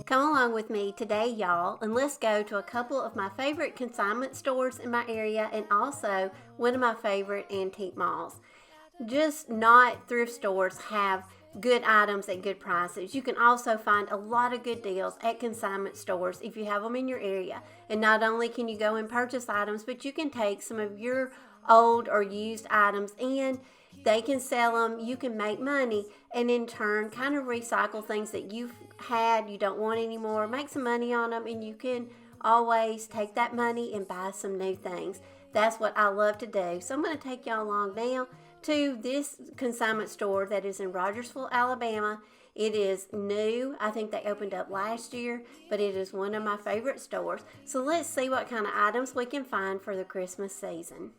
Come along with me today, y'all, and let's go to a couple of my favorite consignment stores in my area and also one of my favorite antique malls. Just not thrift stores have good items at good prices. You can also find a lot of good deals at consignment stores if you have them in your area. And not only can you go and purchase items, but you can take some of your old or used items and they can sell them, you can make money, and in turn kind of recycle things that you've had, you don't want anymore, make some money on them, and you can always take that money and buy some new things. That's what I love to do. So I'm going to take y'all along now to this consignment store that is in Rogersville, Alabama. It is new. I think they opened up last year, but it is one of my favorite stores. So let's see what kind of items we can find for the Christmas season.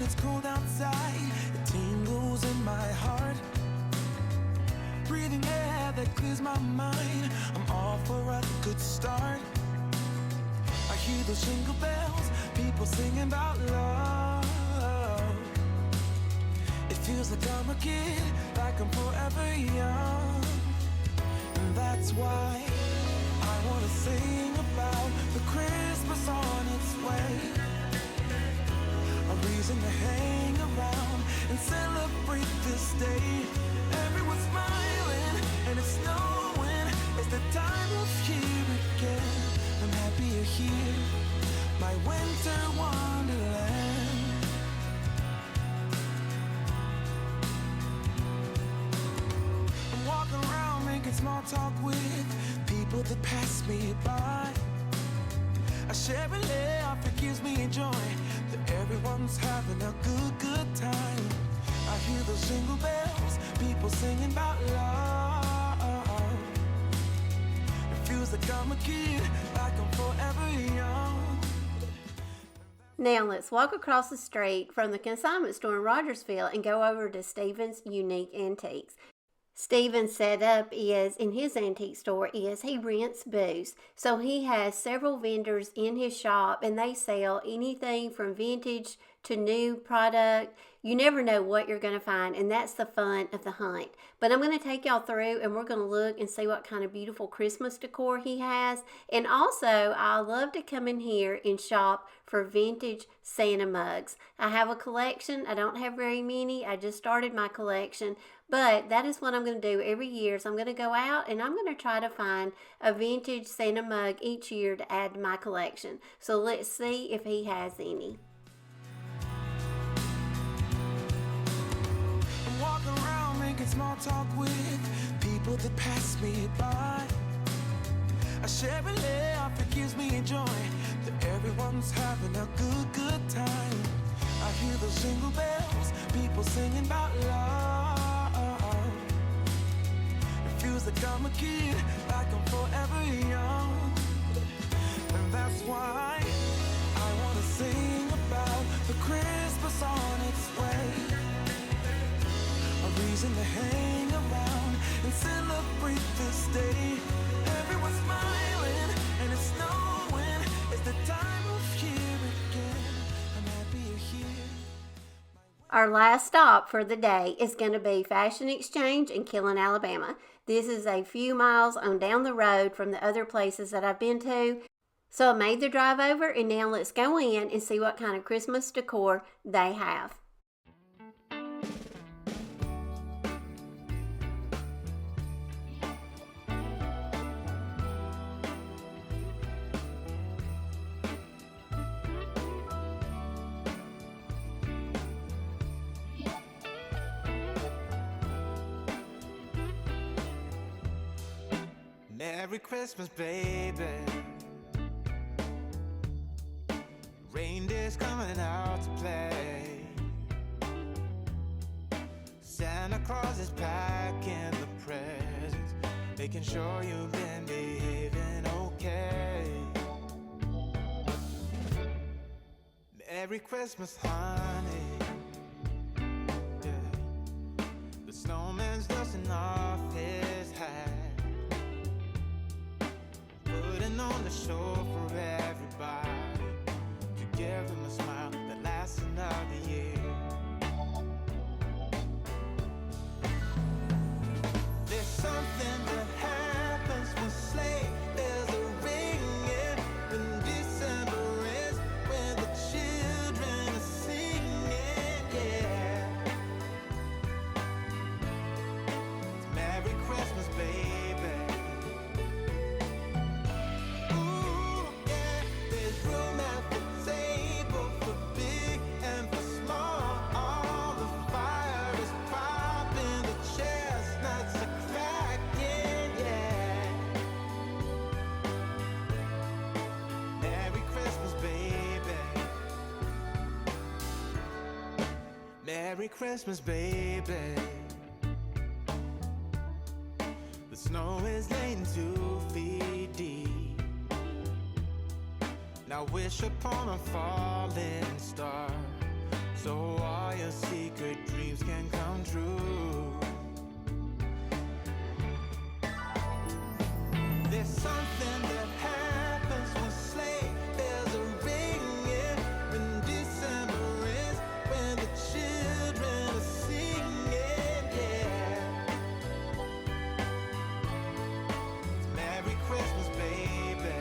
It's cold outside, it tingles in my heart. Breathing air that clears my mind, I'm all for a good start. I hear those jingle bells, people singing about love. It feels like I'm a kid, like I'm forever young. And that's why I wanna sing about the Christmas on its way. A reason to hang around and celebrate this day. Everyone's smiling and it's snowing. It's the time of year again. I'm happy you're here, my winter wonderland. I'm walking around making small talk with people that pass me by. I share a laugh, it gives me joy that everyone's having a good time. I hear those jingle bells, people singing about love. It feels like I'm a kid, like I'm forever young. Now let's walk across the street from the consignment store in Rogersville and go over to Stephen's Unique Antiques. Stephen's setup is, in his antique store, is he rents booths. So he has several vendors in his shop and they sell anything from vintage to new product. You never know what you're going to find, and that's the fun of the hunt. But I'm going to take y'all through and we're going to look and see what kind of beautiful Christmas decor he has. And also, I love to come in here and shop for vintage Santa mugs. I have a collection. I don't have very many. I just started my collection. But that is what I'm going to do every year. So I'm going to go out and I'm going to try to find a vintage Santa mug each year to add to my collection. So let's see if he has any. I'm walking around making small talk with people that pass me by. I share a laugh, it gives me joy that everyone's having a good time. I hear those jingle bells, people singing about love. Feels like I'm a kid, like I'm forever young. And that's why I wanna sing about the Christmas on its way. A reason to hang around and celebrate this day. Everyone's smiling and it's snowing. It's the time of year again. Our last stop for the day is going to be Fashion Exchange in Killen, Alabama. This is a few miles on down the road from the other places that I've been to. So I made the drive over, and now let's go in and see what kind of Christmas decor they have. Merry Christmas, baby. Reindeer's coming out to play. Santa Claus is packing the presents, making sure you've been behaving okay. Merry Christmas, honey. Yeah. The snowman's dusting off his hat, putting on the show for everybody, to give them a smile that lasts another year. There's something that happens when sleigh bells are ringing, when December ends, when the children are singing, yeah. It's Merry Christmas, baby. Ooh, yeah, there's room at the table for big and for small. All the fire is popping, the chestnuts are cracking, yeah. Merry Christmas, baby. Merry Christmas, baby. The snow is laying 2 feet deep. Now wish upon a falling star, so all your secret dreams can come true. There's something that happens when sleigh bells are ringing, when December ends, when the children are singing, yeah. It's Merry Christmas, baby.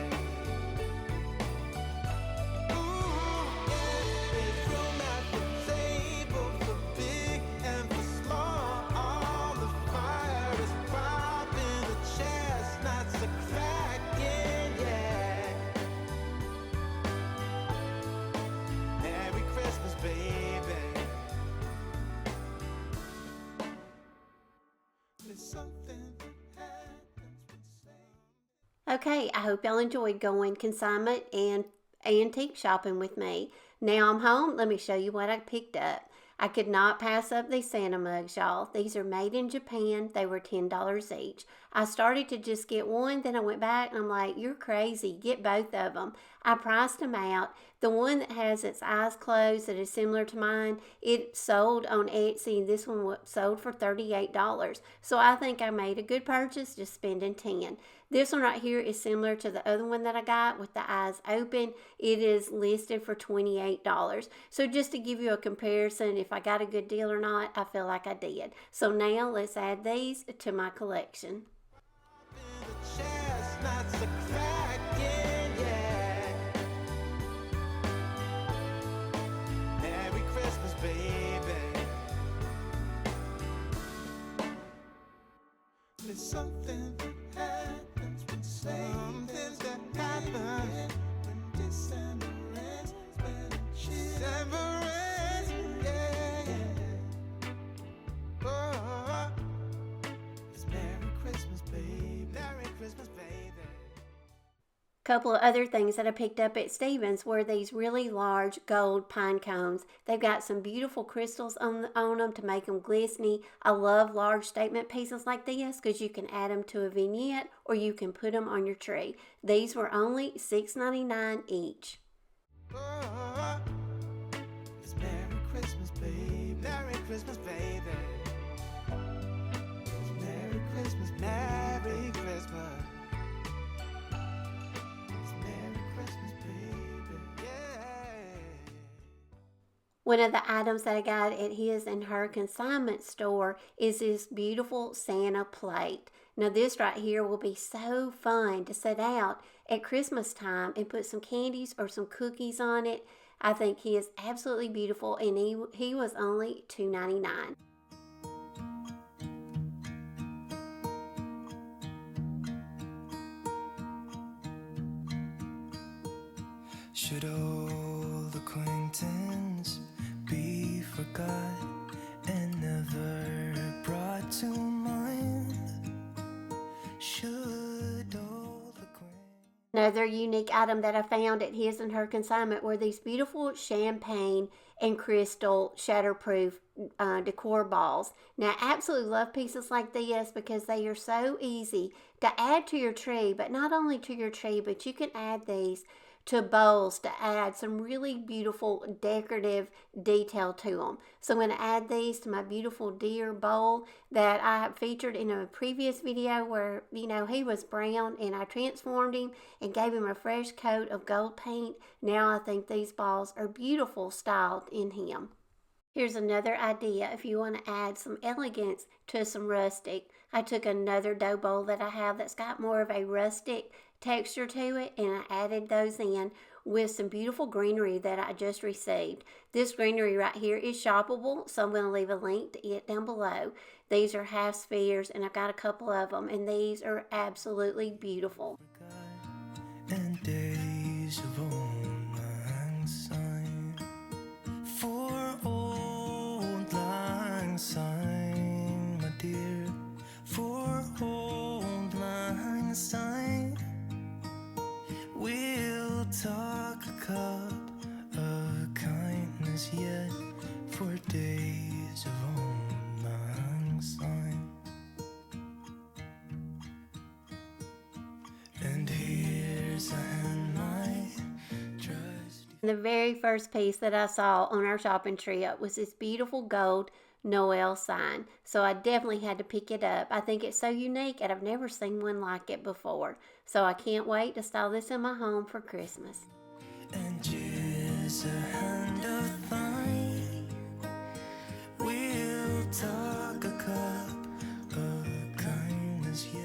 Ooh, yeah, there's room at the table for big and for small. All the fire is popping, the chestnuts are cracking, yeah. Merry Christmas, baby. There's something that happens when sleigh. Okay, I hope y'all enjoyed going consignment and antique shopping with me. Now I'm home. Let me show you what I picked up. I could not pass up these Santa mugs, y'all. These are made in Japan. They were $10 each. I started to just get one, then I went back and I'm like, you're crazy. Get both of them. I priced them out. The one that has its eyes closed that is similar to mine, it sold on Etsy, and this one sold for $38. So I think I made a good purchase just spending $10. This one right here is similar to the other one that I got with the eyes open. It is listed for $28. So just to give you a comparison, if I got a good deal or not, I feel like I did. So now let's add these to my collection. The chestnuts are cracking, yeah. Merry Christmas, baby. There's something that happens when something that happens when December ends, when December ends, yeah. Oh, it's Merry Christmas, baby. Merry Christmas, baby. Couple of other things that I picked up at Stevens were these really large gold pine cones. They've got some beautiful crystals on them to make them glistening. I love large statement pieces like this because you can add them to a vignette or you can put them on your tree. These were only $6.99 each. Oh, it's Merry Christmas, baby. Merry Christmas, baby. It's Merry Christmas, Merry Christmas. One of the items that I got at his and her consignment store is this beautiful Santa plate. Now this right here will be so fun to set out at Christmas time and put some candies or some cookies on it. I think he is absolutely beautiful, and he was only $2.99. Should old acquaintance be forgot and never brought to mind? Should old acquaintance... Another unique item that I found at his and her consignment were these beautiful champagne and crystal shatterproof decor balls. Now, I absolutely love pieces like this because they are so easy to add to your tree, but not only to your tree, but you can add these to bowls to add some really beautiful decorative detail to them. So I'm going to add these to my beautiful deer bowl that I featured in a previous video where, you know, he was brown and I transformed him and gave him a fresh coat of gold paint. Now I think these balls are beautiful styled in him. Here's another idea if you want to add some elegance to some rustic. I took another dough bowl that I have that's got more of a rustic texture to it, and I added those in with some beautiful greenery that I just received. This greenery right here is shoppable, so I'm going to leave a link to it down below. These are half spheres, and I've got a couple of them, and these are absolutely beautiful. And days of old lang syne, for old lang syne, my dear, for old lang syne, we'll talk a cup of kindness yet, for days of old lang syne. And here's a hand my trusty... The very first piece that I saw on our shopping trip was this beautiful gold Noel sign. So I definitely had to pick it up. I think it's so unique and I've never seen one like it before. So I can't wait to style this in my home for Christmas. And just a hand of thine, we'll talk a cup of kindness yet.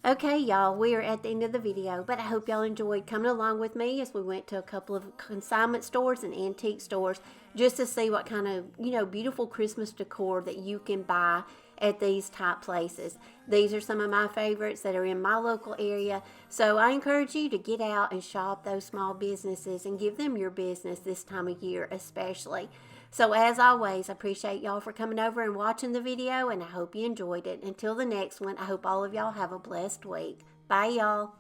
Okay, y'all, we are at the end of the video, but I hope y'all enjoyed coming along with me as we went to a couple of consignment stores and antique stores just to see what kind of, you know, beautiful Christmas decor that you can buy at these type places. These are some of my favorites that are in my local area, so I encourage you to get out and shop those small businesses and give them your business this time of year especially. So as always, I appreciate y'all for coming over and watching the video, and I hope you enjoyed it. Until the next one, I hope all of y'all have a blessed week. Bye, y'all.